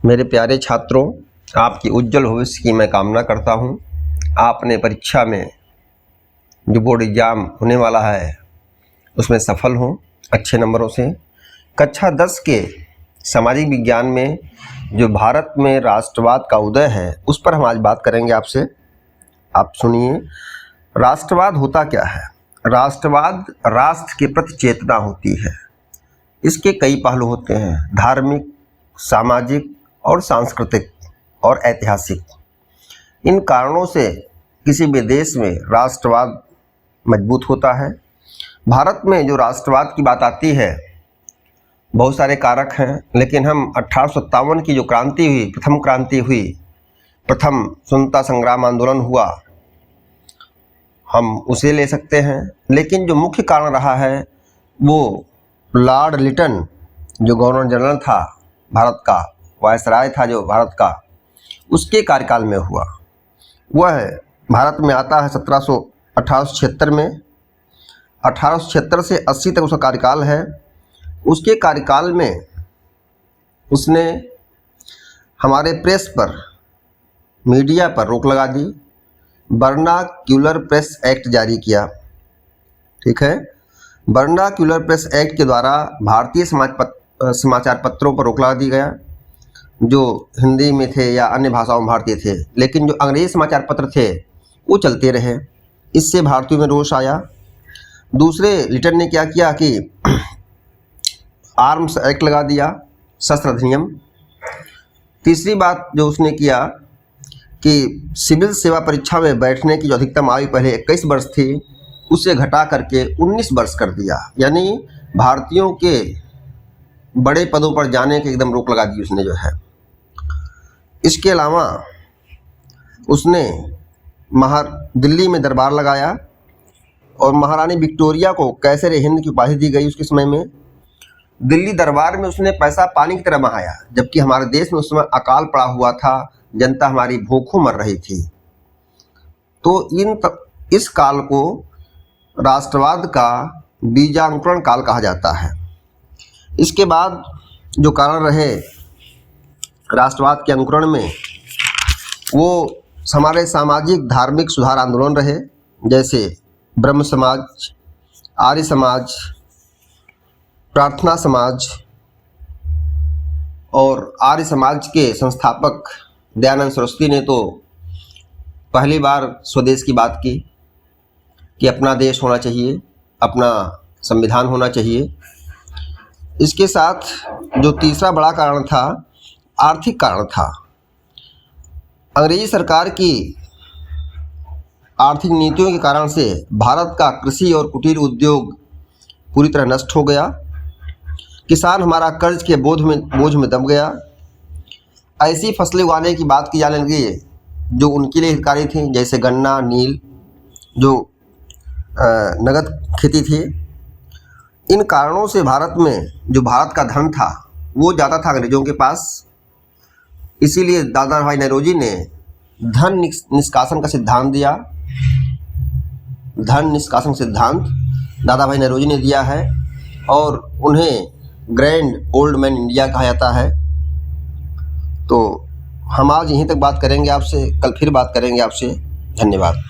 मेरे प्यारे छात्रों, आपकी उज्जवल भविष्य की मैं कामना करता हूं। आपने परीक्षा में जो बोर्ड एग्ज़ाम होने वाला है उसमें सफल हों अच्छे नंबरों से। कक्षा 10 के सामाजिक विज्ञान में जो भारत में राष्ट्रवाद का उदय है उस पर हम आज बात करेंगे आपसे। आप सुनिए, राष्ट्रवाद होता क्या है। राष्ट्रवाद राष्ट्र के प्रति चेतना होती है। इसके कई पहलू होते हैं, धार्मिक, सामाजिक और सांस्कृतिक और ऐतिहासिक। इन कारणों से किसी भी देश में राष्ट्रवाद मजबूत होता है। भारत में जो राष्ट्रवाद की बात आती है, बहुत सारे कारक हैं, लेकिन हम 1857 की जो क्रांति हुई, प्रथम क्रांति हुई, प्रथम स्वतंत्रता संग्राम आंदोलन हुआ, हम उसे ले सकते हैं। लेकिन जो मुख्य कारण रहा है वो लॉर्ड लिटन, जो गवर्नर जनरल था भारत का, वायसराय था जो भारत का, उसके कार्यकाल में हुआ। वह भारत में आता है 1876 में। 1876 से 80 तक उसका कार्यकाल है। उसके कार्यकाल में उसने हमारे प्रेस पर, मीडिया पर रोक लगा दी। वर्नाक्यूलर प्रेस एक्ट जारी किया। ठीक है, वर्नाक्यूलर प्रेस एक्ट के द्वारा भारतीय समाचार पत्रों पर रोक लगा दी गया जो हिंदी में थे या अन्य भाषाओं में भारतीय थे, लेकिन जो अंग्रेजी समाचार पत्र थे वो चलते रहे। इससे भारतीयों में रोष आया। दूसरे, लिटन ने क्या किया कि आर्म्स एक्ट लगा दिया, शस्त्र अधिनियम। तीसरी बात जो उसने किया कि सिविल सेवा परीक्षा में बैठने की जो अधिकतम आयु पहले 21 वर्ष थी, उसे घटा करके 19 वर्ष कर दिया। यानी भारतीयों के बड़े पदों पर जाने के एकदम रोक लगा दी उसने जो है। इसके अलावा उसने दिल्ली में दरबार लगाया और महारानी विक्टोरिया को कैसर हिंद की उपाधि दी गई उसके समय में। दिल्ली दरबार में उसने पैसा पानी की तरह बहाया, जबकि हमारे देश में उस समय अकाल पड़ा हुआ था, जनता हमारी भूखों मर रही थी। तो इस काल को राष्ट्रवाद का बीजांकुरण काल कहा जाता है। इसके बाद जो कारण रहे राष्ट्रवाद के अंकुरण में, वो हमारे सामाजिक धार्मिक सुधार आंदोलन रहे, जैसे ब्रह्म समाज, आर्य समाज, प्रार्थना समाज। और आर्य समाज के संस्थापक दयानंद सरस्वती ने तो पहली बार स्वदेश की बात की कि अपना देश होना चाहिए, अपना संविधान होना चाहिए। इसके साथ जो तीसरा बड़ा कारण था, आर्थिक कारण था। अंग्रेजी सरकार की आर्थिक नीतियों के कारण से भारत का कृषि और कुटीर उद्योग पूरी तरह नष्ट हो गया। किसान हमारा कर्ज के बोझ में दब गया। ऐसी फसलें उगाने की बात की जाने लगी जो उनके लिए हितकारी थी, जैसे गन्ना, नील, जो नगद खेती थी। इन कारणों से भारत में जो भारत का धन था वो ज़्यादा था अंग्रेजों के पास। इसीलिए दादा भाई नौरोजी ने धन निष्कासन का सिद्धांत दिया। धन निष्कासन सिद्धांत दादा भाई नौरोजी ने दिया है और उन्हें ग्रैंड ओल्ड मैन इंडिया कहा जाता है। तो हम आज यहीं तक बात करेंगे आपसे, कल फिर बात करेंगे आपसे। धन्यवाद।